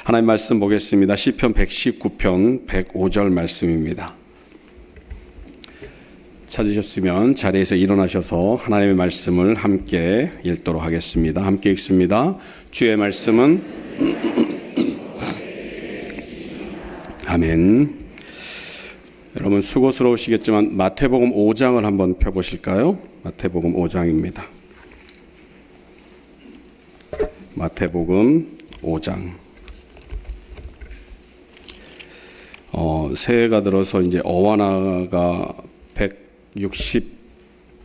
하나님 말씀 보겠습니다. 시편 119편 105절 말씀입니다. 찾으셨으면 자리에서 일어나셔서 하나님의 말씀을 함께 읽도록 하겠습니다. 함께 읽습니다. 주의 말씀은 아멘. 여러분 수고스러우시겠지만 마태복음 5장을 한번 펴보실까요? 마태복음 5장입니다. 마태복음 5장. 새해가 들어서 이제 어와나가 176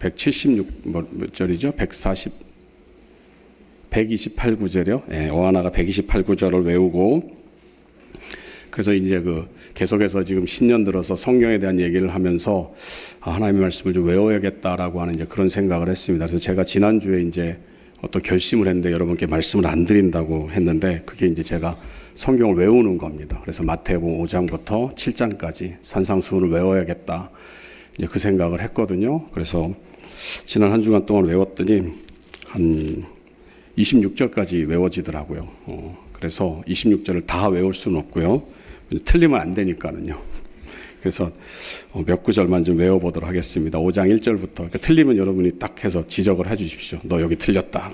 몇 절이죠? 128구절이요. 예, 어와나가 128구절을 외우고, 그래서 이제 계속해서 지금 신년 들어서 성경에 대한 얘기를 하면서 하나님의 말씀을 좀 외워야겠다라고 하는 이제 그런 생각을 했습니다. 그래서 제가 지난주에 이제 어떤 결심을 했는데 여러분께 말씀을 안 드린다고 했는데, 그게 이제 제가 성경을 외우는 겁니다. 그래서 마태복음 5장부터 7장까지 산상수훈을 외워야겠다, 이제 그 생각을 했거든요. 그래서 지난 한 주간 동안 외웠더니 한 26절까지 외워지더라고요. 그래서 26절을 다 외울 수는 없고요. 틀리면 안 되니까는요. 그래서 몇 구절만 좀 외워보도록 하겠습니다. 5장 1절부터. 그러니까 틀리면 여러분이 딱 해서 지적을 해 주십시오. 너 여기 틀렸다.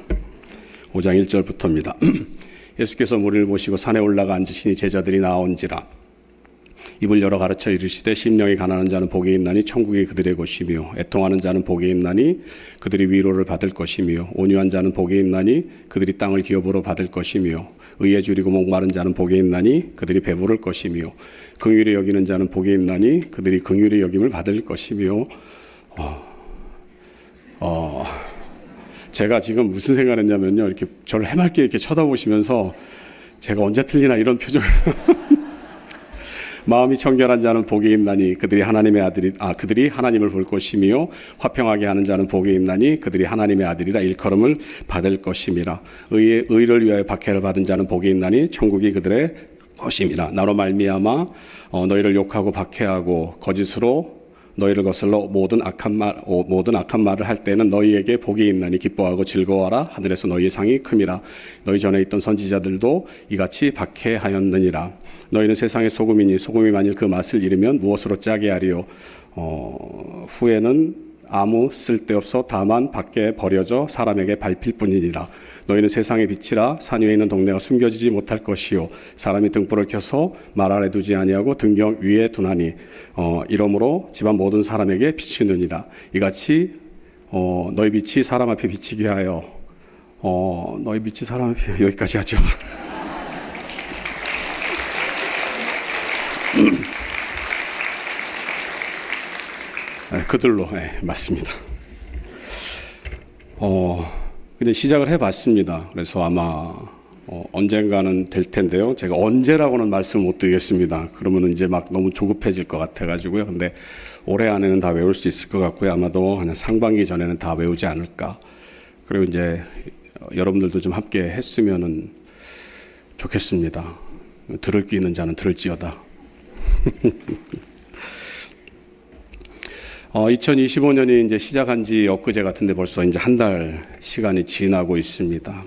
5장 1절부터입니다. 예수께서 무리를 보시고 산에 올라가 앉으시니 제자들이 나온지라. 입을 열어 가르쳐 이르시되 심령이 가난한 자는 복이 있나니 천국이 그들의 것이며, 애통하는 자는 복이 있나니 그들이 위로를 받을 것이며, 온유한 자는 복이 있나니 그들이 땅을 기업으로 받을 것이며, 의에 줄이고 목마른 자는 복이 있나니 그들이 배부를 것이며, 긍휼히 여기는 자는 복이 있나니 그들이 긍휼히 여김을 받을 것이며. 제가 지금 무슨 생각을 했냐면요, 이렇게 저를 해맑게 이렇게 쳐다보시면서 제가 언제 틀리나 이런 표정. 마음이 청결한 자는 복이 있나니 그들이 그들이 하나님을 볼 것이며, 화평하게 하는 자는 복이 있나니 그들이 하나님의 아들이라 일컬음을 받을 것임이라. 의를 위하여 박해를 받은 자는 복이 있나니 천국이 그들의 것임이라. 나로 말미암아 너희를 욕하고 박해하고 거짓으로 너희를 거슬러 모든 악한 말을 할 때는 너희에게 복이 있나니 기뻐하고 즐거워하라. 하늘에서 너희의 상이 큼이라. 너희 전에 있던 선지자들도 이같이 박해하였느니라. 너희는 세상의 소금이니 소금이 만일 그 맛을 잃으면 무엇으로 짜게 하리요? 후에는 아무 쓸데없어 다만 밖에 버려져 사람에게 밟힐 뿐이니라. 너희는 세상의 빛이라. 산 위에 있는 동네가 숨겨지지 못할 것이요, 사람이 등불을 켜서 말 아래 두지 아니하고 등경 위에 두나니 이러므로 집안 모든 사람에게 비치느니라. 이같이 너희 빛이 사람 앞에 비치게 하여 너희 빛이 사람 앞에 여기까지 하죠. 그들로 맞습니다. 근데 시작을 해봤습니다. 그래서 아마 언젠가는 될 텐데요. 제가 언제라고는 말씀 못 드리겠습니다. 그러면 이제 막 너무 조급해질 것 같아가지고요. 근데 올해 안에는 다 외울 수 있을 것 같고요. 아마도 한 상반기 전에는 다 외우지 않을까. 그리고 이제 여러분들도 좀 함께 했으면은 좋겠습니다. 들을 귀 있는 자는 들을지어다. 2025년이 이제 시작한 지 엊그제 같은데 벌써 이제 한 달 시간이 지나고 있습니다.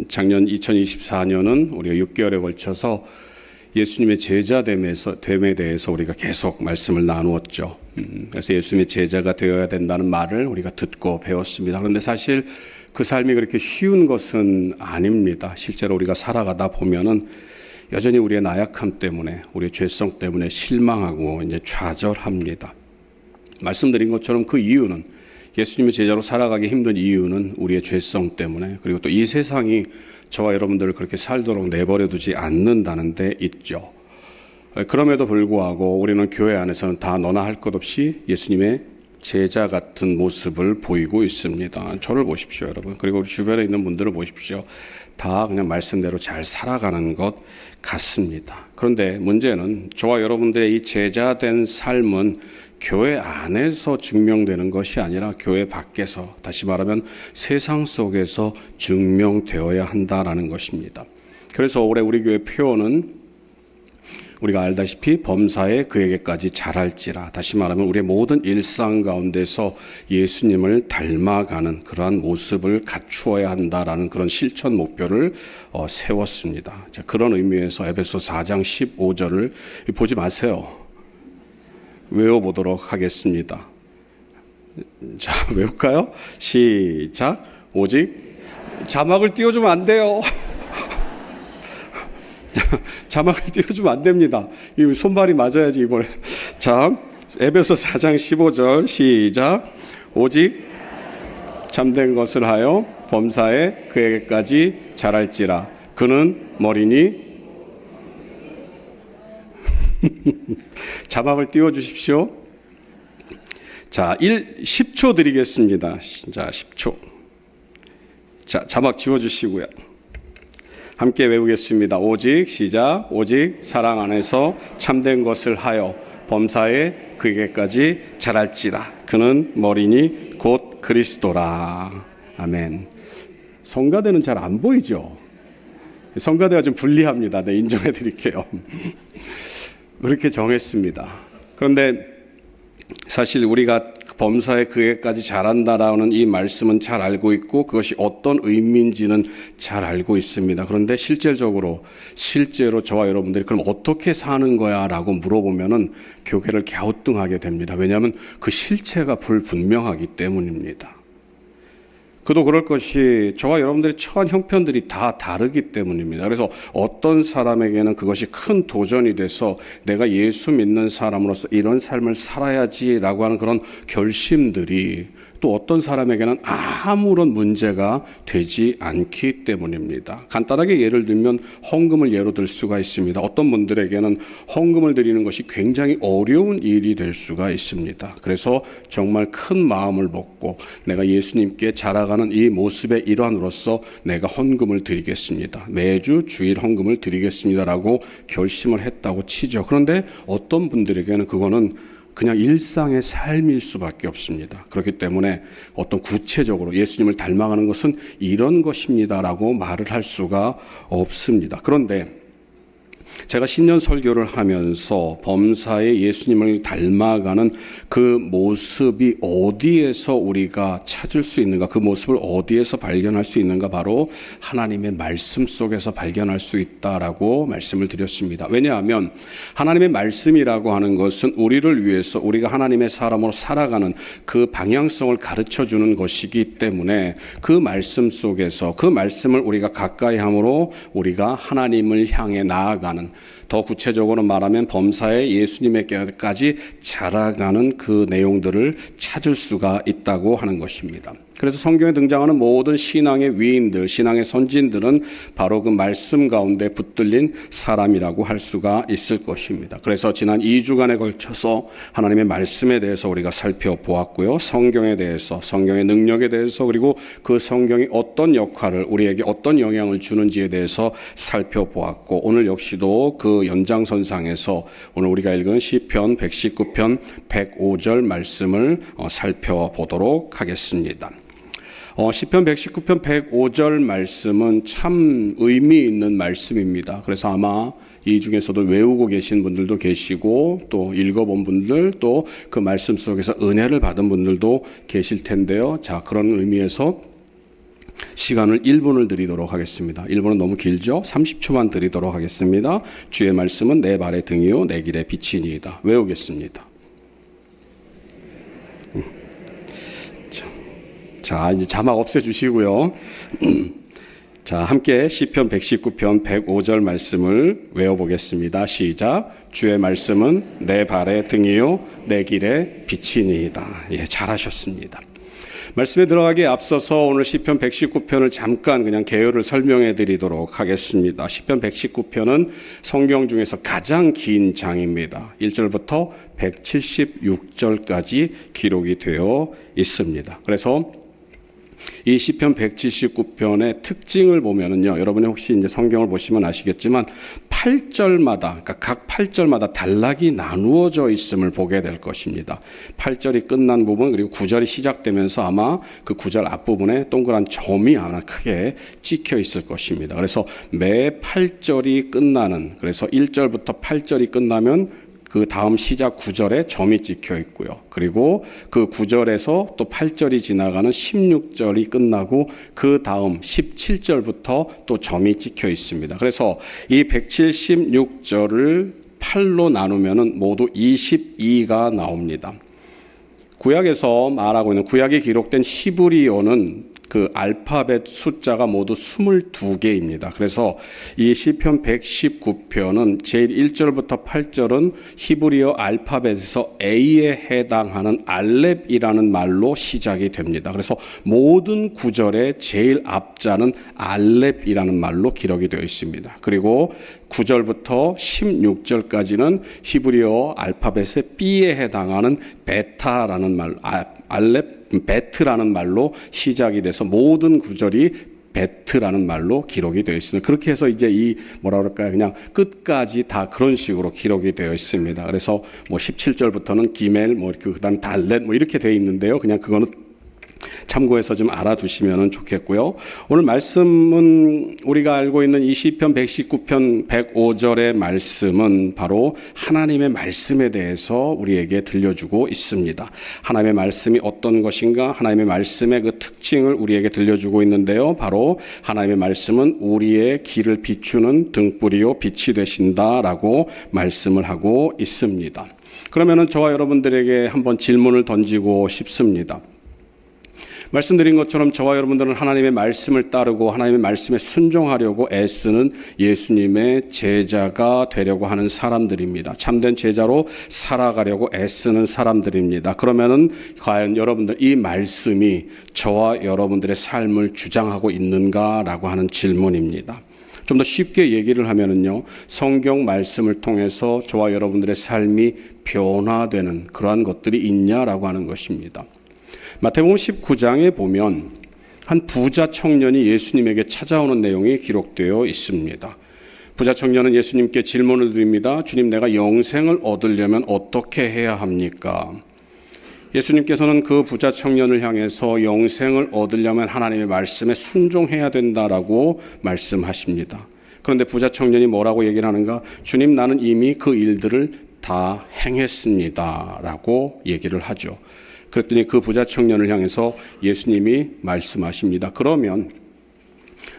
작년 2024년은 우리가 6개월에 걸쳐서 예수님의 제자됨에 대해서 우리가 계속 말씀을 나누었죠. 그래서 예수님의 제자가 되어야 된다는 말을 우리가 듣고 배웠습니다. 그런데 사실 그 삶이 그렇게 쉬운 것은 아닙니다. 실제로 우리가 살아가다 보면은 여전히 우리의 나약함 때문에, 우리의 죄성 때문에 실망하고 이제 좌절합니다. 말씀드린 것처럼 그 이유는, 예수님의 제자로 살아가기 힘든 이유는 우리의 죄성 때문에, 그리고 또 이 세상이 저와 여러분들을 그렇게 살도록 내버려 두지 않는다는 데 있죠. 그럼에도 불구하고 우리는 교회 안에서는 다 너나 할 것 없이 예수님의 제자 같은 모습을 보이고 있습니다. 저를 보십시오, 여러분. 그리고 우리 주변에 있는 분들을 보십시오. 다 그냥 말씀대로 잘 살아가는 것 같습니다. 그런데 문제는 저와 여러분들의 이 제자된 삶은 교회 안에서 증명되는 것이 아니라 교회 밖에서, 다시 말하면 세상 속에서 증명되어야 한다라는 것입니다. 그래서 올해 우리 교회 표어는 우리가 알다시피 범사에 그에게까지 자랄지라. 다시 말하면 우리의 모든 일상 가운데서 예수님을 닮아가는 그러한 모습을 갖추어야 한다라는 그런 실천 목표를 세웠습니다. 자, 그런 의미에서 에베소 4장 15절을 보지 마세요. 외워보도록 하겠습니다. 자, 외울까요? 시작. 오직 자막을 띄워주면 안 돼요. 자막을 띄워주면 안 됩니다. 이 손발이 맞아야지 이번에. 자, 에베소 4장 15절 시작. 오직 참된 것을 하여 범사에 그에게까지 자랄지라. 그는 머리니. 자막을 띄워주십시오. 자, 10초 드리겠습니다. 자, 10초. 자, 자막 지워주시고요. 함께 외우겠습니다. 오직 시작. 오직 사랑 안에서 참된 것을 하여 범사에 그에게까지 자랄지라. 그는 머리니 곧 그리스도라. 아멘. 성가대는 잘 안 보이죠? 성가대가 좀 불리합니다. 네, 인정해 드릴게요. 그렇게 정했습니다. 그런데 사실 우리가 범사에 그에게까지 자란다라는 이 말씀은 잘 알고 있고 그것이 어떤 의미인지는 잘 알고 있습니다. 그런데 실제로 저와 여러분들이 그럼 어떻게 사는 거야 라고 물어보면은 교회를 갸우뚱하게 됩니다. 왜냐하면 그 실체가 불분명하기 때문입니다. 그도 그럴 것이 저와 여러분들의 처한 형편들이 다 다르기 때문입니다. 그래서 어떤 사람에게는 그것이 큰 도전이 돼서 내가 예수 믿는 사람으로서 이런 삶을 살아야지라고 하는 그런 결심들이 또 어떤 사람에게는 아무런 문제가 되지 않기 때문입니다. 간단하게 예를 들면 헌금을 예로 들 수가 있습니다. 어떤 분들에게는 헌금을 드리는 것이 굉장히 어려운 일이 될 수가 있습니다. 그래서 정말 큰 마음을 먹고 내가 예수님께 자라가는 이 모습의 일환으로서 내가 헌금을 드리겠습니다. 매주 주일 헌금을 드리겠습니다라고 결심을 했다고 치죠. 그런데 어떤 분들에게는 그거는 그냥 일상의 삶일 수밖에 없습니다. 그렇기 때문에 어떤 구체적으로 예수님을 닮아가는 것은 이런 것입니다라고 말을 할 수가 없습니다. 그런데 제가 신년 설교를 하면서 범사에 예수님을 닮아가는 그 모습이 어디에서 우리가 찾을 수 있는가, 그 모습을 어디에서 발견할 수 있는가, 바로 하나님의 말씀 속에서 발견할 수 있다라고 말씀을 드렸습니다. 왜냐하면 하나님의 말씀이라고 하는 것은 우리를 위해서 우리가 하나님의 사람으로 살아가는 그 방향성을 가르쳐주는 것이기 때문에 그 말씀 속에서 그 말씀을 우리가 가까이 함으로 우리가 하나님을 향해 나아가는, 더 구체적으로 말하면 범사에 예수님에게까지 자라가는 그 내용들을 찾을 수가 있다고 하는 것입니다. 그래서 성경에 등장하는 모든 신앙의 위인들, 신앙의 선진들은 바로 그 말씀 가운데 붙들린 사람이라고 할 수가 있을 것입니다. 그래서 지난 2주간에 걸쳐서 하나님의 말씀에 대해서 우리가 살펴보았고요. 성경에 대해서, 성경의 능력에 대해서, 그리고 그 성경이 어떤 역할을, 우리에게 어떤 영향을 주는지에 대해서 살펴보았고, 오늘 역시도 그 연장선상에서 오늘 우리가 읽은 시편 119편 105절 말씀을 살펴보도록 하겠습니다. 시편 119편 105절 말씀은 참 의미 있는 말씀입니다. 그래서 아마 이 중에서도 외우고 계신 분들도 계시고 또 읽어본 분들, 또 그 말씀 속에서 은혜를 받은 분들도 계실 텐데요. 자, 그런 의미에서 시간을 1분을 드리도록 하겠습니다. 1분은 너무 길죠? 30초만 드리도록 하겠습니다. 주의 말씀은 내 발의 등이요 내 길의 빛이니이다. 외우겠습니다. 자, 이제 자막 없애주시고요. 자, 함께 시편 119편 105절 말씀을 외워보겠습니다. 시작. 주의 말씀은 내 발의 등이요 내 길의 빛이니이다. 예, 잘하셨습니다. 말씀에 들어가기에 앞서서 오늘 시편 119편을 잠깐 그냥 개요를 설명해 드리도록 하겠습니다. 시편 119편은 성경 중에서 가장 긴 장입니다. 1절부터 176절까지 기록이 되어 있습니다. 그래서 이 시편 179편의 특징을 보면은요, 여러분이 혹시 이제 성경을 보시면 아시겠지만 8절마다, 그러니까 각 8절마다 단락이 나누어져 있음을 보게 될 것입니다. 8절이 끝난 부분, 그리고 9절이 시작되면서 아마 그 9절 앞부분에 동그란 점이 하나 크게 찍혀 있을 것입니다. 그래서 매 8절이 끝나는, 그래서 1절부터 8절이 끝나면 그 다음 시작 9절에 점이 찍혀 있고요. 그리고 그 9절에서 또 8절이 지나가는 16절이 끝나고 그 다음 17절부터 또 점이 찍혀 있습니다. 그래서 이 176절을 8로 나누면은 모두 22가 나옵니다. 구약에서 말하고 있는, 구약에 기록된 히브리어는 그 알파벳 숫자가 모두 22개입니다. 그래서 이 시편 119편은 제일 1절부터 8절은 히브리어 알파벳에서 A에 해당하는 알렙이라는 말로 시작이 됩니다. 그래서 모든 구절의 제일 앞자는 알렙이라는 말로 기록이 되어 있습니다. 그리고 9절부터 16절까지는 히브리어 알파벳의 B에 해당하는 베타라는 말, 알렙, 베트라는 말로 시작이 돼서 모든 구절이 베트라는 말로 기록이 되어 있습니다. 그렇게 해서 이제 이 뭐라 그럴까요? 그냥 끝까지 다 그런 식으로 기록이 되어 있습니다. 그래서 뭐 17절부터는 기멜, 뭐 그다음 달렛 뭐 이렇게 되어 있는데요. 그냥 그거는 참고해서 좀 알아두시면 좋겠고요. 오늘 말씀은 우리가 알고 있는 이 시편 119편 105절의 말씀은 바로 하나님의 말씀에 대해서 우리에게 들려주고 있습니다. 하나님의 말씀이 어떤 것인가, 하나님의 말씀의 그 특징을 우리에게 들려주고 있는데요. 바로 하나님의 말씀은 우리의 길을 비추는 등불이요 빛이 되신다라고 말씀을 하고 있습니다. 그러면은 저와 여러분들에게 한번 질문을 던지고 싶습니다. 말씀드린 것처럼 저와 여러분들은 하나님의 말씀을 따르고 하나님의 말씀에 순종하려고 애쓰는 예수님의 제자가 되려고 하는 사람들입니다. 참된 제자로 살아가려고 애쓰는 사람들입니다. 그러면은 과연 여러분들 이 말씀이 저와 여러분들의 삶을 주장하고 있는가라고 하는 질문입니다. 좀 더 쉽게 얘기를 하면은요, 성경 말씀을 통해서 저와 여러분들의 삶이 변화되는 그러한 것들이 있냐라고 하는 것입니다. 마태복음 19장에 보면 한 부자 청년이 예수님에게 찾아오는 내용이 기록되어 있습니다. 부자 청년은 예수님께 질문을 드립니다. 주님, 내가 영생을 얻으려면 어떻게 해야 합니까? 예수님께서는 그 부자 청년을 향해서 영생을 얻으려면 하나님의 말씀에 순종해야 된다라고 말씀하십니다. 그런데 부자 청년이 뭐라고 얘기를 하는가? 주님, 나는 이미 그 일들을 다 행했습니다 라고 얘기를 하죠. 그랬더니 그 부자 청년을 향해서 예수님이 말씀하십니다. 그러면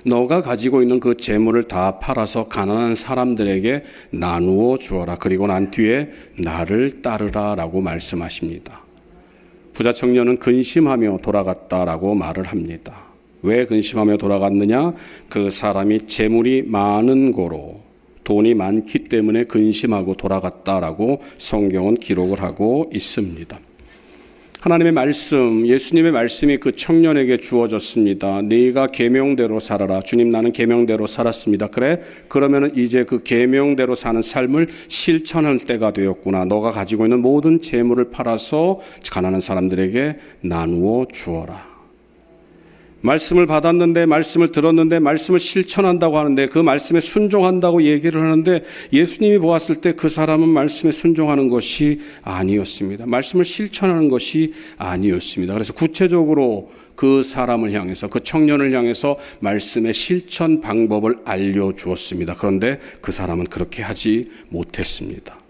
너가 가지고 있는 그 재물을 다 팔아서 가난한 사람들에게 나누어 주어라. 그리고 난 뒤에 나를 따르라 라고 말씀하십니다. 부자 청년은 근심하며 돌아갔다라고 말을 합니다. 왜 근심하며 돌아갔느냐? 그 사람이 재물이 많은 고로, 돈이 많기 때문에 근심하고 돌아갔다라고 성경은 기록을 하고 있습니다. 하나님의 말씀, 예수님의 말씀이 그 청년에게 주어졌습니다. 네가 계명대로 살아라. 주님, 나는 계명대로 살았습니다. 그래? 그러면은 이제 그 계명대로 사는 삶을 실천할 때가 되었구나. 너가 가지고 있는 모든 재물을 팔아서 가난한 사람들에게 나누어 주어라. 말씀을 받았는데, 말씀을 들었는데, 말씀을 실천한다고 하는데, 그 말씀에 순종한다고 얘기를 하는데, 예수님이 보았을 때 그 사람은 말씀에 순종하는 것이 아니었습니다. 말씀을 실천하는 것이 아니었습니다. 그래서 구체적으로 그 사람을 향해서, 그 청년을 향해서 말씀의 실천 방법을 알려주었습니다. 그런데 그 사람은 그렇게 하지 못했습니다.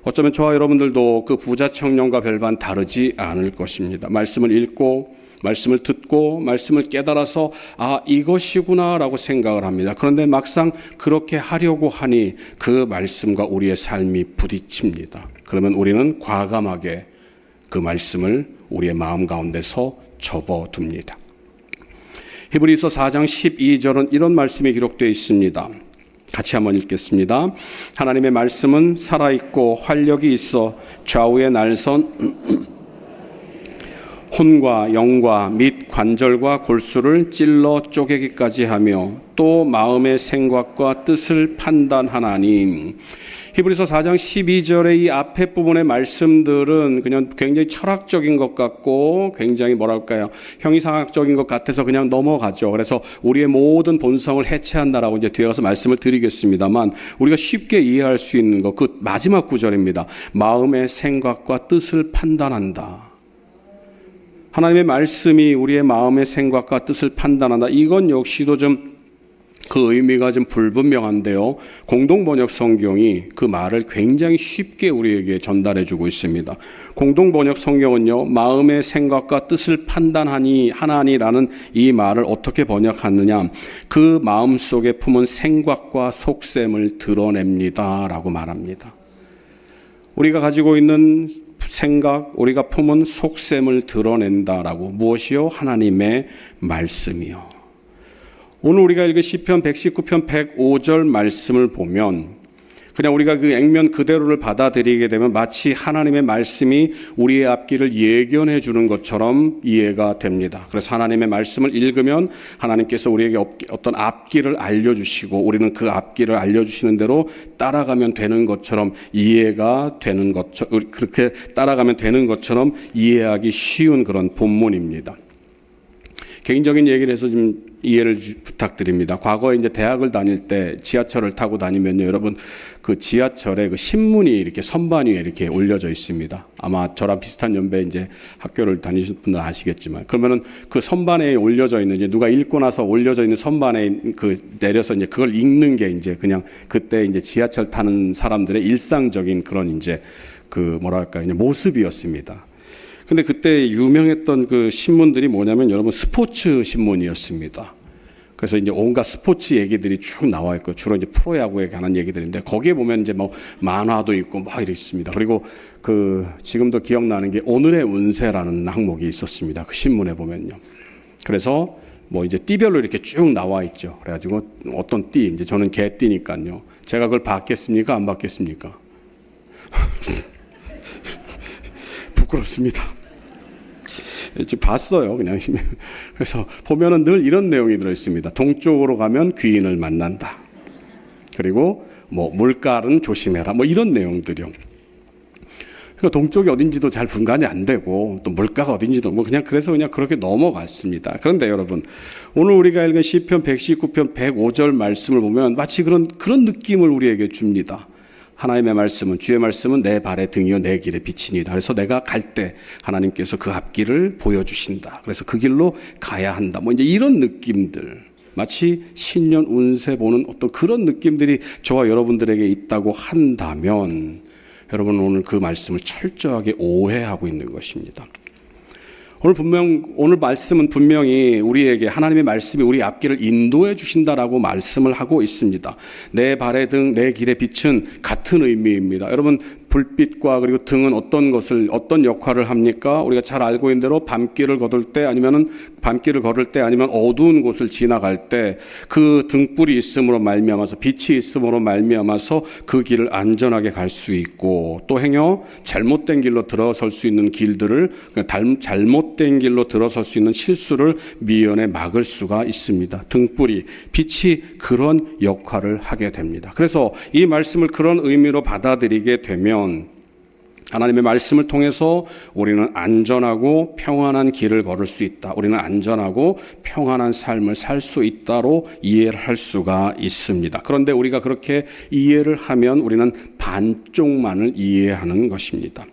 어쩌면 저와 여러분들도 그 부자 청년과 별반 다르지 않을 것입니다. 말씀을 읽고, 말씀을 듣고 말씀을 깨달아서 이것이구나라고 생각을 합니다. 그런데 막상 그렇게 하려고 하니 그 말씀과 우리의 삶이 부딪힙니다. 그러면 우리는 과감하게 그 말씀을 우리의 마음 가운데서 접어둡니다. 히브리서 4장 12절은 이런 말씀이 기록되어 있습니다. 같이 한번 읽겠습니다. 하나님의 말씀은 살아있고 활력이 있어 좌우의 날선 혼과 영과 및 관절과 골수를 찔러 쪼개기까지 하며 또 마음의 생각과 뜻을 판단하나니. 히브리서 4장 12절의 이 앞에 부분의 말씀들은 그냥 굉장히 철학적인 것 같고 굉장히 뭐랄까요, 형이상학적인 것 같아서 그냥 넘어가죠. 그래서 우리의 모든 본성을 해체한다라고 이제 뒤에 가서 말씀을 드리겠습니다만, 우리가 쉽게 이해할 수 있는 것, 그 마지막 구절입니다. 마음의 생각과 뜻을 판단한다. 하나님의 말씀이 우리의 마음의 생각과 뜻을 판단한다. 이건 역시도 좀 그 의미가 좀 불분명한데요. 공동번역 성경이 그 말을 굉장히 쉽게 우리에게 전달해주고 있습니다. 공동번역 성경은요, 마음의 생각과 뜻을 판단하니 하나니라는 이 말을 어떻게 번역하느냐, 그 마음 속에 품은 생각과 속셈을 드러냅니다라고 말합니다. 우리가 가지고 있는 생각, 우리가 품은 속셈을 드러낸다라고. 무엇이요? 하나님의 말씀이요. 오늘 우리가 읽은 시편 119편 105절 말씀을 보면 그냥 우리가 그 액면 그대로를 받아들이게 되면 마치 하나님의 말씀이 우리의 앞길을 예견해 주는 것처럼 이해가 됩니다. 그래서 하나님의 말씀을 읽으면 하나님께서 우리에게 어떤 앞길을 알려주시고 우리는 그 앞길을 알려주시는 대로 따라가면 되는 것처럼 이해가 되는 것처럼, 그렇게 따라가면 되는 것처럼 이해하기 쉬운 그런 본문입니다. 개인적인 얘기를 해서 좀 이해를 부탁드립니다. 과거에 이제 대학을 다닐 때 지하철을 타고 다니면요, 여러분 그 지하철에 그 신문이 이렇게 선반 위에 이렇게 올려져 있습니다. 아마 저랑 비슷한 연배 이제 학교를 다니신 분들 아시겠지만, 그러면은 그 선반에 올려져 있는, 이제 누가 읽고 나서 올려져 있는 선반에 그 내려서 이제 그걸 읽는 게 이제 그냥 그때 이제 지하철 타는 사람들의 일상적인 그런 이제 그 뭐랄까요, 모습이었습니다. 근데 그때 유명했던 그 신문들이 뭐냐면 여러분 스포츠 신문이었습니다. 그래서 이제 온갖 스포츠 얘기들이 쭉 나와 있고 주로 이제 프로야구에 관한 얘기들인데 거기에 보면 이제 뭐 만화도 있고 막 이렇게 있습니다. 그리고 그 지금도 기억나는 게 오늘의 운세라는 항목이 있었습니다. 그 신문에 보면요. 그래서 뭐 이제 띠별로 이렇게 쭉 나와 있죠. 그래가지고 어떤 띠, 이제 저는 개띠니까요. 제가 그걸 받겠습니까? 안 받겠습니까? 부끄럽습니다. 봤어요, 그냥. 그래서 보면은 늘 이런 내용이 들어있습니다. 동쪽으로 가면 귀인을 만난다. 그리고 뭐 물가는 조심해라. 뭐 이런 내용들이요. 그러니까 동쪽이 어딘지도 잘 분간이 안 되고 또 물가가 어딘지도 뭐 그냥 그래서 그냥 그렇게 넘어갔습니다. 그런데 여러분, 오늘 우리가 읽은 시편 119편 105절 말씀을 보면 마치 그런 느낌을 우리에게 줍니다. 하나님의 말씀은, 주의 말씀은 내 발의 등이요 내 길의 빛이니다. 그래서 내가 갈 때 하나님께서 그 앞길을 보여주신다. 그래서 그 길로 가야 한다. 뭐 이제 이런 느낌들, 마치 신년 운세 보는 어떤 그런 느낌들이 저와 여러분들에게 있다고 한다면 여러분은 오늘 그 말씀을 철저하게 오해하고 있는 것입니다. 오늘 말씀은 분명히 우리에게 하나님의 말씀이 우리 앞길을 인도해 주신다라고 말씀을 하고 있습니다. 내 발의 등, 내 길의 빛은 같은 의미입니다. 여러분, 불빛과 그리고 등은 어떤 역할을 합니까? 우리가 잘 알고 있는 대로 밤길을 걸을 때 아니면 어두운 곳을 지나갈 때 그 등불이 있음으로 말미암아서, 빛이 있음으로 말미암아서 그 길을 안전하게 갈 수 있고, 또 행여 잘못된 길로 들어설 수 있는 길들을, 잘못된 길로 들어설 수 있는 실수를 미연에 막을 수가 있습니다. 등불이, 빛이 그런 역할을 하게 됩니다. 그래서 이 말씀을 그런 의미로 받아들이게 되면 하나님의 말씀을 통해서 우리는 안전하고 평안한 길을 걸을 수 있다. 우리는 안전하고 평안한 삶을 살 수 있다로 이해를 할 수가 있습니다. 그런데 우리가 그렇게 이해를 하면 우리는 반쪽만을 이해하는 것입니다.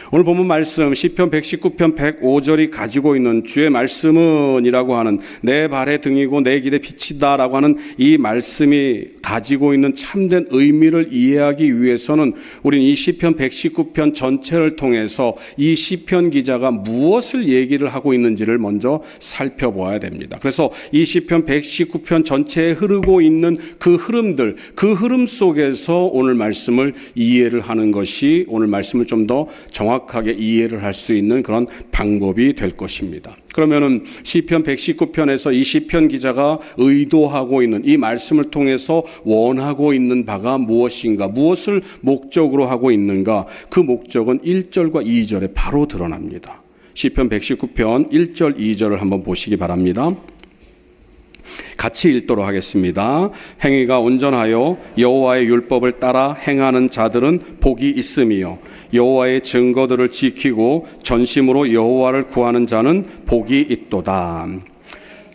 오늘 본문 말씀 시편 119편 105절이 가지고 있는 주의 말씀은 이라고 하는, 내 발의 등이고 내 길의 빛이다라고 하는 이 말씀이 가지고 있는 참된 의미를 이해하기 위해서는 우리는 이 시편 119편 전체를 통해서 이 시편 기자가 무엇을 얘기를 하고 있는지를 먼저 살펴봐야 됩니다. 그래서 이 시편 119편 전체에 흐르고 있는 그 흐름들, 그 흐름 속에서 오늘 말씀을 이해를 하는 것이 오늘 말씀을 좀 더 정확하게 이해를 할 수 있는 그런 방법이 될 것입니다. 그러면은 시편 119편에서 이 시편 기자가 의도하고 있는, 이 말씀을 통해서 원하고 있는 바가 무엇인가, 무엇을 목적으로 하고 있는가, 그 목적은 1절과 2절에 바로 드러납니다. 시편 119편 1절 2절을 한번 보시기 바랍니다. 같이 읽도록 하겠습니다. 행위가 온전하여 여호와의 율법을 따라 행하는 자들은 복이 있음이요 여호와의 증거들을 지키고 전심으로 여호와를 구하는 자는 복이 있도다.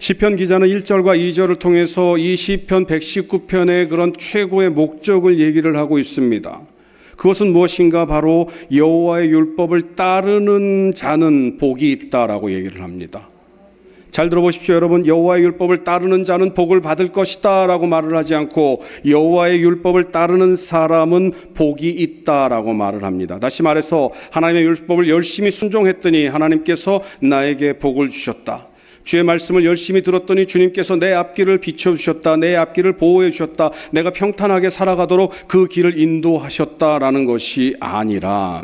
시편 기자는 1절과 2절을 통해서 이 시편 119편의 그런 최고의 목적을 얘기를 하고 있습니다. 그것은 무엇인가? 바로 여호와의 율법을 따르는 자는 복이 있다라고 얘기를 합니다. 잘 들어보십시오, 여러분. 여호와의 율법을 따르는 자는 복을 받을 것이다 라고 말을 하지 않고 여호와의 율법을 따르는 사람은 복이 있다라고 말을 합니다. 다시 말해서 하나님의 율법을 열심히 순종했더니 하나님께서 나에게 복을 주셨다. 주의 말씀을 열심히 들었더니 주님께서 내 앞길을 비춰주셨다. 내 앞길을 보호해 주셨다. 내가 평탄하게 살아가도록 그 길을 인도하셨다라는 것이 아니라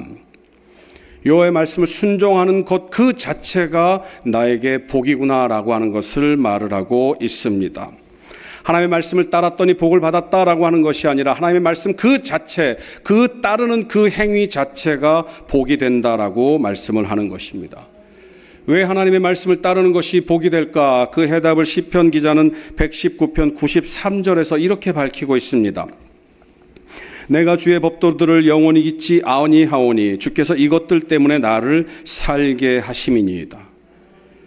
여호와의 말씀을 순종하는 것 그 자체가 나에게 복이구나라고 하는 것을 말을 하고 있습니다. 하나님의 말씀을 따랐더니 복을 받았다라고 하는 것이 아니라 하나님의 말씀 그 자체, 그 따르는 그 행위 자체가 복이 된다라고 말씀을 하는 것입니다. 왜 하나님의 말씀을 따르는 것이 복이 될까? 그 해답을 시편 기자는 119편 93절에서 이렇게 밝히고 있습니다. 내가 주의 법도들을 영원히 잊지 아니하오니 주께서 이것들 때문에 나를 살게 하심이니이다.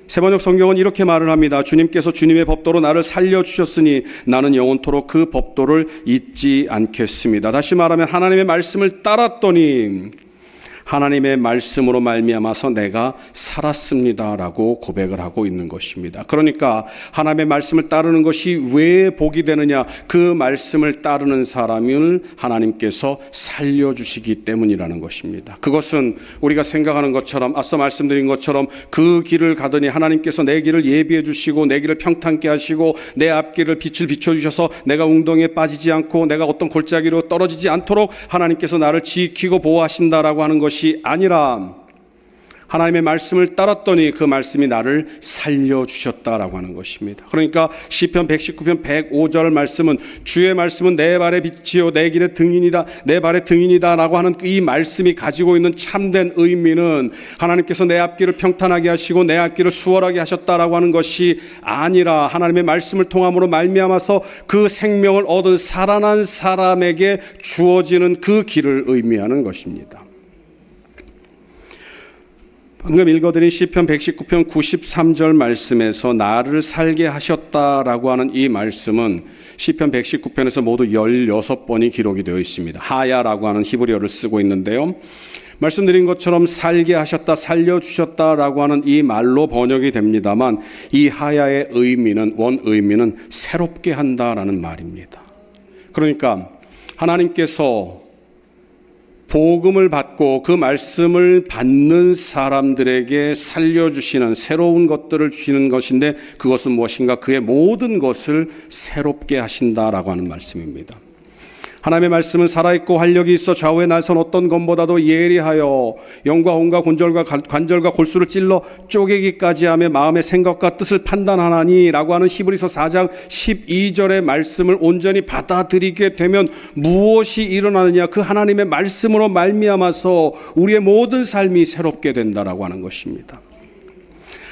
세번역 성경은 이렇게 말을 합니다. 주님께서 주님의 법도로 나를 살려주셨으니 나는 영원토록 그 법도를 잊지 않겠습니다. 다시 말하면 하나님의 말씀을 따랐더니 하나님의 말씀으로 말미암아서 내가 살았습니다라고 고백을 하고 있는 것입니다. 그러니까 하나님의 말씀을 따르는 것이 왜 복이 되느냐? 그 말씀을 따르는 사람을 하나님께서 살려주시기 때문이라는 것입니다. 그것은 우리가 생각하는 것처럼 앞서 말씀드린 것처럼 그 길을 가더니 하나님께서 내 길을 예비해 주시고 내 길을 평탄케 하시고 내 앞길을 빛을 비춰주셔서 내가 웅덩이에 빠지지 않고 내가 어떤 골짜기로 떨어지지 않도록 하나님께서 나를 지키고 보호하신다라고 하는 것이 아니라 하나님의 말씀을 따랐더니 그 말씀이 나를 살려주셨다라고 하는 것입니다. 그러니까 시편 119편 105절 말씀은 주의 말씀은 내 발의 빛이요 내 길의 등인이다, 내 발의 등인이다 라고 하는 이 말씀이 가지고 있는 참된 의미는 하나님께서 내 앞길을 평탄하게 하시고 내 앞길을 수월하게 하셨다라고 하는 것이 아니라 하나님의 말씀을 통함으로 말미암아서 그 생명을 얻은 살아난 사람에게 주어지는 그 길을 의미하는 것입니다. 방금 읽어드린 시편 119편 93절 말씀에서 나를 살게 하셨다라고 하는 이 말씀은 시편 119편에서 모두 16번이 기록이 되어 있습니다. 하야라고 하는 히브리어를 쓰고 있는데요. 말씀드린 것처럼 살게 하셨다, 살려주셨다라고 하는 이 말로 번역이 됩니다만 이 하야의 의미는, 원 의미는 새롭게 한다라는 말입니다. 그러니까 하나님께서 복음을 받고 그 말씀을 받는 사람들에게 살려주시는 새로운 것들을 주시는 것인데 그것은 무엇인가? 그의 모든 것을 새롭게 하신다라고 하는 말씀입니다. 하나님의 말씀은 살아있고 활력이 있어 좌우에 날선 어떤 검보다도 예리하여 영과 혼과 관절과 골수를 찔러 쪼개기까지 하며 마음의 생각과 뜻을 판단하나니 라고 하는 히브리서 4장 12절의 말씀을 온전히 받아들이게 되면 무엇이 일어나느냐? 그 하나님의 말씀으로 말미암아서 우리의 모든 삶이 새롭게 된다라고 하는 것입니다.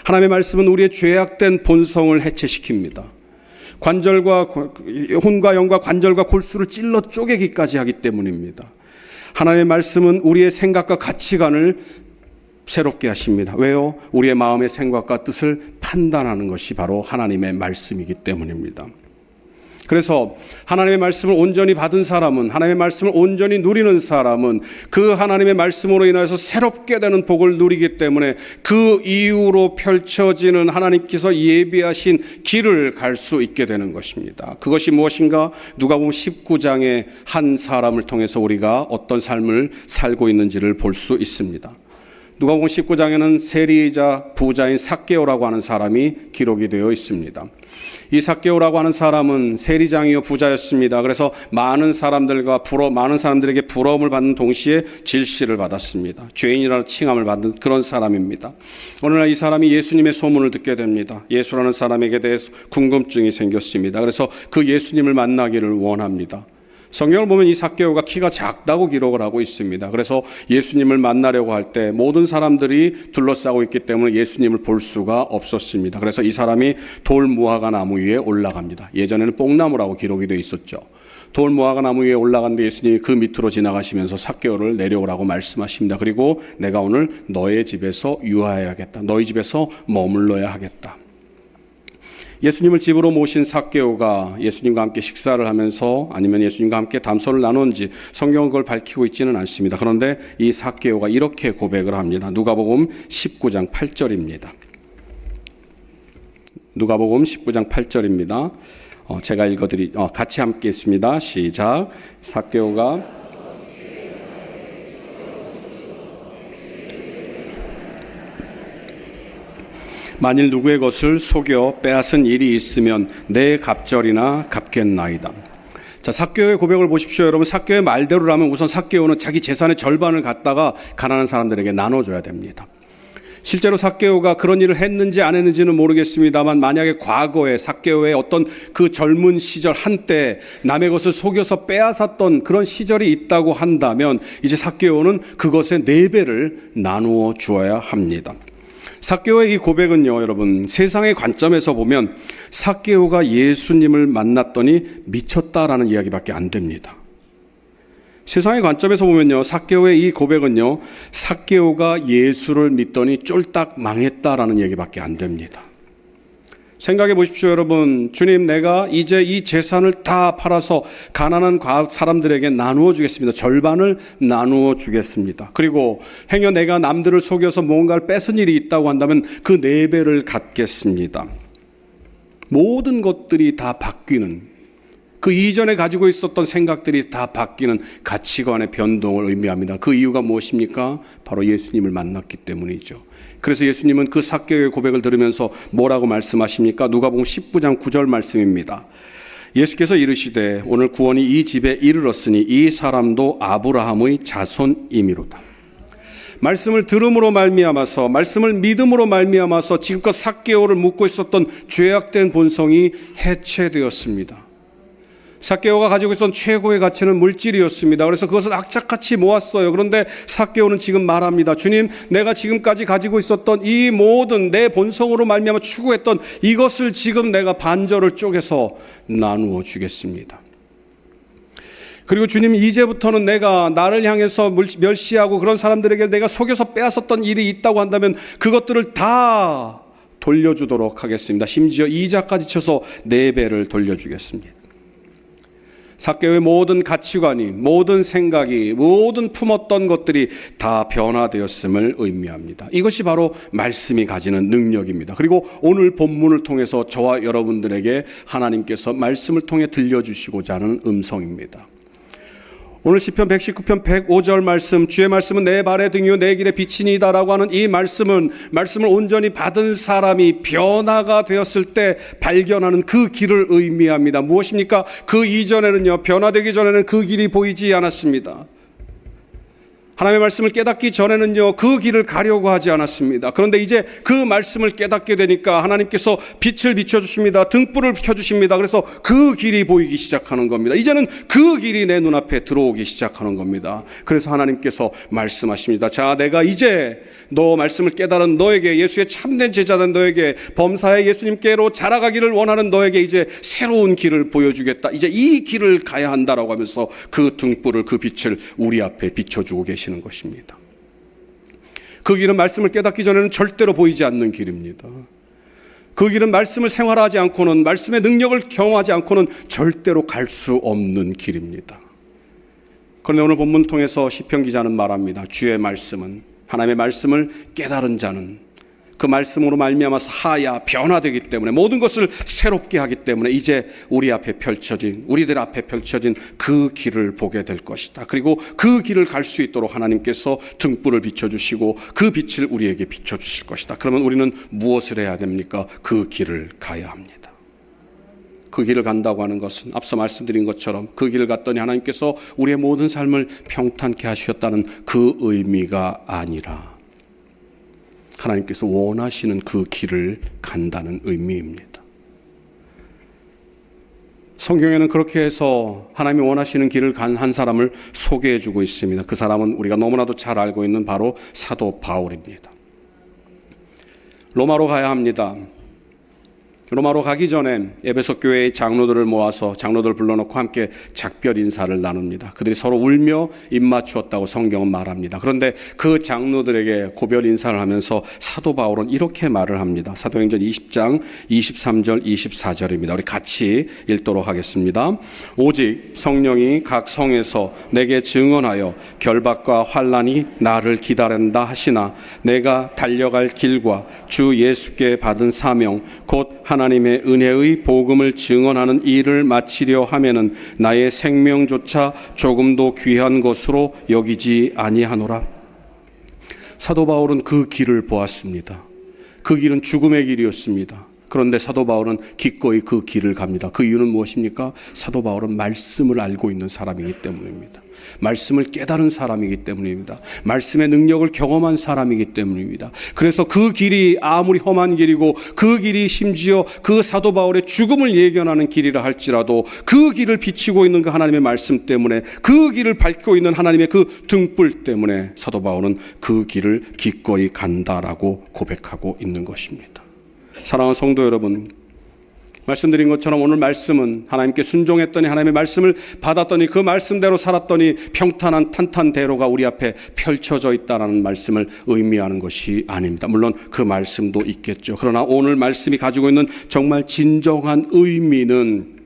하나님의 말씀은 우리의 죄악된 본성을 해체시킵니다. 관절과 혼과 영과 관절과 골수를 찔러 쪼개기까지 하기 때문입니다. 하나님의 말씀은 우리의 생각과 가치관을 새롭게 하십니다. 왜요? 우리의 마음의 생각과 뜻을 판단하는 것이 바로 하나님의 말씀이기 때문입니다. 그래서 하나님의 말씀을 온전히 받은 사람은, 하나님의 말씀을 온전히 누리는 사람은 그 하나님의 말씀으로 인하여서 새롭게 되는 복을 누리기 때문에 그 이후로 펼쳐지는 하나님께서 예비하신 길을 갈 수 있게 되는 것입니다. 그것이 무엇인가? 누가복음 19장의 한 사람을 통해서 우리가 어떤 삶을 살고 있는지를 볼 수 있습니다. 누가복음 19장에는 세리이자 부자인 삭개오라고 하는 사람이 기록이 되어 있습니다. 이 삭개오라고 하는 사람은 세리장이요 부자였습니다. 그래서 많은 사람들에게 부러움을 받는 동시에 질시를 받았습니다. 죄인이라는 칭함을 받는 그런 사람입니다. 어느 날 이 사람이 예수님의 소문을 듣게 됩니다. 예수라는 사람에게 대해서 궁금증이 생겼습니다. 그래서 그 예수님을 만나기를 원합니다. 성경을 보면 이 삭개오가 키가 작다고 기록을 하고 있습니다. 그래서 예수님을 만나려고 할 때 모든 사람들이 둘러싸고 있기 때문에 예수님을 볼 수가 없었습니다. 그래서 이 사람이 돌 무화과 나무 위에 올라갑니다. 예전에는 뽕나무라고 기록이 되어 있었죠. 돌 무화과 나무 위에 올라갔는데 예수님이 그 밑으로 지나가시면서 삭개오를 내려오라고 말씀하십니다. 그리고 내가 오늘 너의 집에서 유하여야겠다. 너희 집에서 머물러야 하겠다. 예수님을 집으로 모신 삭개오가 예수님과 함께 식사를 하면서 아니면 예수님과 함께 담소를 나누는지 성경은 그걸 밝히고 있지는 않습니다. 그런데 이 삭개오가 이렇게 고백을 합니다. 누가복음 19장 8절입니다. 누가복음 19장 8절입니다. 제가 같이 함께 했습니다. 시작. 삭개오가 만일 누구의 것을 속여 빼앗은 일이 있으면 내 갑절이나 갚겠나이다. 자, 삭개오의 고백을 보십시오. 여러분, 삭개오의 말대로라면 우선 삭개오는 자기 재산의 절반을 갖다가 가난한 사람들에게 나눠줘야 됩니다. 실제로 삭개오가 그런 일을 했는지 안 했는지는 모르겠습니다만 만약에 과거에 삭개오의 어떤 그 젊은 시절 한때 남의 것을 속여서 빼앗았던 그런 시절이 있다고 한다면 이제 삭개오는 그것의 4배를 나누어 주어야 합니다. 삭개오의 이 고백은요, 여러분, 세상의 관점에서 보면 삭개오가 예수님을 만났더니 미쳤다라는 이야기밖에 안 됩니다. 세상의 관점에서 보면요, 삭개오의 이 고백은요, 삭개오가 예수를 믿더니 쫄딱 망했다라는 얘기밖에 안 됩니다. 생각해 보십시오, 여러분. 주님, 내가 이제 이 재산을 다 팔아서 가난한 사람들에게 나누어 주겠습니다. 절반을 나누어 주겠습니다. 그리고 행여 내가 남들을 속여서 뭔가를 뺏은 일이 있다고 한다면 그 4배를 갖겠습니다. 모든 것들이 다 바뀌는, 그 이전에 가지고 있었던 생각들이 다 바뀌는 가치관의 변동을 의미합니다. 그 이유가 무엇입니까? 바로 예수님을 만났기 때문이죠. 그래서 예수님은 그 삭개오의 고백을 들으면서 뭐라고 말씀하십니까? 누가복음 19장 9절 말씀입니다. 예수께서 이르시되 오늘 구원이 이 집에 이르렀으니 이 사람도 아브라함의 자손이미로다. 말씀을 들음으로 말미암아서, 말씀을 믿음으로 말미암아서 지금껏 삭개오를 묶고 있었던 죄악된 본성이 해체되었습니다. 삭개오가 가지고 있었던 최고의 가치는 물질이었습니다. 그래서 그것을 악착같이 모았어요. 그런데 삭개오는 지금 말합니다. 주님, 내가 지금까지 가지고 있었던 이 모든 내 본성으로 말미암아 추구했던 이것을 지금 내가 반절을 쪼개서 나누어 주겠습니다. 그리고 주님, 이제부터는 내가 나를 향해서 멸시하고 그런 사람들에게 내가 속여서 빼앗았던 일이 있다고 한다면 그것들을 다 돌려주도록 하겠습니다. 심지어 이자까지 쳐서 4배를 돌려주겠습니다. 삭개오의 모든 가치관이, 모든 생각이, 모든 품었던 것들이 다 변화되었음을 의미합니다. 이것이 바로 말씀이 가지는 능력입니다. 그리고 오늘 본문을 통해서 저와 여러분들에게 하나님께서 말씀을 통해 들려주시고자 하는 음성입니다. 오늘 시편 119편 105절 말씀, 주의 말씀은 내 발의 등이요 내 길의 빛이니이다라고 하는 이 말씀을 온전히 받은 사람이 변화가 되었을 때 발견하는 그 길을 의미합니다. 무엇입니까? 그 이전에는요, 변화되기 전에는 그 길이 보이지 않았습니다. 하나님의 말씀을 깨닫기 전에는요, 그 길을 가려고 하지 않았습니다. 그런데 이제 그 말씀을 깨닫게 되니까 하나님께서 빛을 비춰주십니다. 등불을 켜주십니다. 그래서 그 길이 보이기 시작하는 겁니다. 이제는 그 길이 내 눈앞에 들어오기 시작하는 겁니다. 그래서 하나님께서 말씀하십니다. 자, 내가 이제 너 말씀을 깨달은 너에게, 예수의 참된 제자된 너에게, 범사에 예수님께로 자라가기를 원하는 너에게 이제 새로운 길을 보여주겠다. 이제 이 길을 가야 한다라고 하면서 그 등불을, 그 빛을 우리 앞에 비춰주고 계십니다. 것입니다. 그 길은 말씀을 깨닫기 전에는 절대로 보이지 않는 길입니다. 그 길은 말씀을 생활하지 않고는, 말씀의 능력을 경험하지 않고는 절대로 갈 수 없는 길입니다. 그런데 오늘 본문 통해서 시편 기자는 말합니다. 주의 말씀은, 하나님의 말씀을 깨달은 자는 그 말씀으로 말미암아서 하야 변화되기 때문에, 모든 것을 새롭게 하기 때문에 이제 우리들 앞에 펼쳐진 그 길을 보게 될 것이다. 그리고 그 길을 갈 수 있도록 하나님께서 등불을 비춰주시고 그 빛을 우리에게 비춰주실 것이다. 그러면 우리는 무엇을 해야 됩니까? 그 길을 가야 합니다. 그 길을 간다고 하는 것은 앞서 말씀드린 것처럼 그 길을 갔더니 하나님께서 우리의 모든 삶을 평탄케 하셨다는 그 의미가 아니라 하나님께서 원하시는 그 길을 간다는 의미입니다. 성경에는 그렇게 해서 하나님이 원하시는 길을 간 한 사람을 소개해 주고 있습니다. 그 사람은 우리가 너무나도 잘 알고 있는 바로 사도 바울입니다. 로마로 가야 합니다. 로마로 가기 전에 에베소 교회의 장로들을 모아서 장로들을 불러놓고 함께 작별 인사를 나눕니다. 그들이 서로 울며 입맞추었다고 성경은 말합니다. 그런데 그 장로들에게 고별 인사를 하면서 사도 바울은 이렇게 말을 합니다. 사도행전 20장 23절 24절입니다. 우리 같이 읽도록 하겠습니다. 오직 성령이 각 성에서 내게 증언하여 결박과 환난이 나를 기다린다 하시나 내가 달려갈 길과 주 예수께 받은 사명 곧 하나님의 은혜의 복음을 증언하는 일을 마치려 하면은 나의 생명조차 조금도 귀한 것으로 여기지 아니하노라. 사도 바울은 그 길을 보았습니다. 그 길은 죽음의 길이었습니다. 그런데 사도 바울은 기꺼이 그 길을 갑니다. 그 이유는 무엇입니까? 사도 바울은 말씀을 알고 있는 사람이기 때문입니다. 말씀을 깨달은 사람이기 때문입니다. 말씀의 능력을 경험한 사람이기 때문입니다. 그래서 그 길이 아무리 험한 길이고 그 길이 심지어 그 사도 바울의 죽음을 예견하는 길이라 할지라도 그 길을 비치고 있는 그 하나님의 말씀 때문에 그 길을 밟고 있는 하나님의 그 등불 때문에 사도 바울은 그 길을 기꺼이 간다라고 고백하고 있는 것입니다. 사랑하는 성도 여러분, 말씀드린 것처럼 오늘 말씀은 하나님께 순종했더니 하나님의 말씀을 받았더니 그 말씀대로 살았더니 평탄한 탄탄대로가 우리 앞에 펼쳐져 있다는 말씀을 의미하는 것이 아닙니다. 물론 그 말씀도 있겠죠. 그러나 오늘 말씀이 가지고 있는 정말 진정한 의미는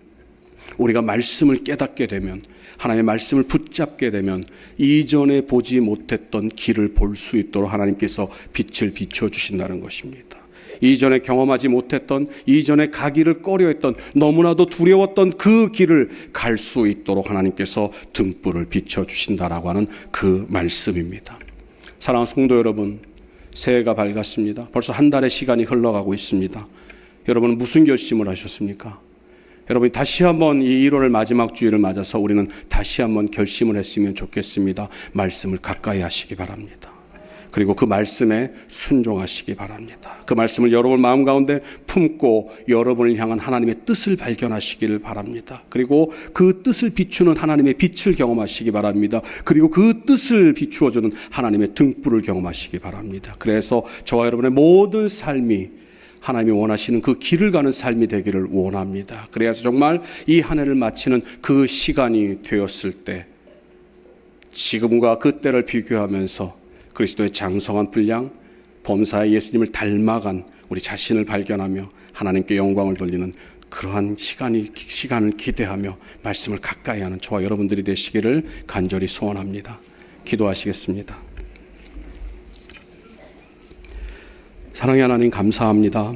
우리가 말씀을 깨닫게 되면, 하나님의 말씀을 붙잡게 되면 이전에 보지 못했던 길을 볼 수 있도록 하나님께서 빛을 비춰주신다는 것입니다. 이전에 경험하지 못했던, 이전에 가기를 꺼려했던, 너무나도 두려웠던 그 길을 갈 수 있도록 하나님께서 등불을 비춰주신다라고 하는 그 말씀입니다. 사랑하는 성도 여러분, 새해가 밝았습니다. 벌써 한 달의 시간이 흘러가고 있습니다. 여러분은 무슨 결심을 하셨습니까? 여러분이 다시 한번 이 1월의 마지막 주일을 맞아서 우리는 다시 한번 결심을 했으면 좋겠습니다. 말씀을 가까이 하시기 바랍니다. 그리고 그 말씀에 순종하시기 바랍니다. 그 말씀을 여러분 마음 가운데 품고 여러분을 향한 하나님의 뜻을 발견하시기를 바랍니다. 그리고 그 뜻을 비추는 하나님의 빛을 경험하시기 바랍니다. 그리고 그 뜻을 비추어주는 하나님의 등불을 경험하시기 바랍니다. 그래서 저와 여러분의 모든 삶이 하나님이 원하시는 그 길을 가는 삶이 되기를 원합니다. 그래서 정말 이 한 해를 마치는 그 시간이 되었을 때 지금과 그때를 비교하면서 그리스도의 장성한 분량, 범사의 예수님을 닮아간 우리 자신을 발견하며 하나님께 영광을 돌리는 그러한 시간을 기대하며 말씀을 가까이 하는 저와 여러분들이 되시기를 간절히 소원합니다. 기도하시겠습니다. 사랑의 하나님, 감사합니다.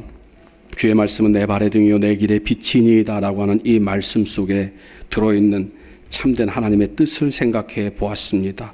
주의 말씀은 내 발의 등이요 내 길의 빛이니이다 라고 하는 이 말씀 속에 들어있는 참된 하나님의 뜻을 생각해 보았습니다.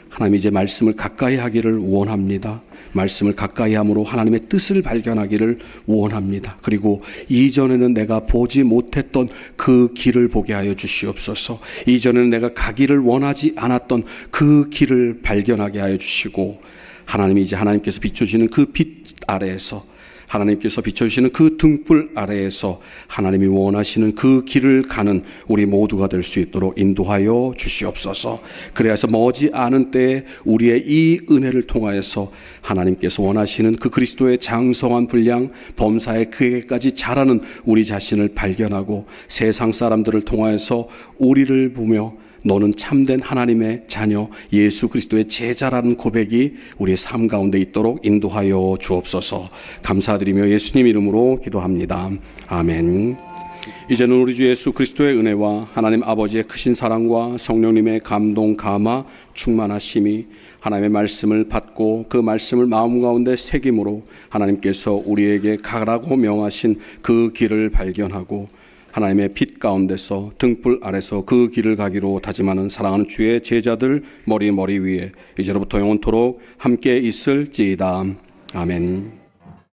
하나님, 이제 말씀을 가까이 하기를 원합니다. 말씀을 가까이 함으로 하나님의 뜻을 발견하기를 원합니다. 그리고 이전에는 내가 보지 못했던 그 길을 보게 하여 주시옵소서. 이전에는 내가 가기를 원하지 않았던 그 길을 발견하게 하여 주시고, 하나님이 이제 하나님께서 비춰주시는 그 빛 아래에서, 하나님께서 비춰주시는 그 등불 아래에서 하나님이 원하시는 그 길을 가는 우리 모두가 될 수 있도록 인도하여 주시옵소서. 그래서 머지않은 때에 우리의 이 은혜를 통하여서 하나님께서 원하시는 그 그리스도의 장성한 분량, 범사에 그에게까지 자라는 우리 자신을 발견하고 세상 사람들을 통하여서 우리를 보며 너는 참된 하나님의 자녀, 예수 그리스도의 제자라는 고백이 우리의 삶 가운데 있도록 인도하여 주옵소서. 감사드리며 예수님 이름으로 기도합니다. 아멘. 이제는 우리 주 예수 그리스도의 은혜와 하나님 아버지의 크신 사랑과 성령님의 감동, 감화, 충만하심이 하나님의 말씀을 받고 그 말씀을 마음 가운데 새김으로 하나님께서 우리에게 가라고 명하신 그 길을 발견하고 하나님의 빛 가운데서 등불 아래서 그 길을 가기로 다짐하는 사랑하는 주의 제자들 머리 위에 이제로부터 영원토록 함께 있을지이다. 아멘.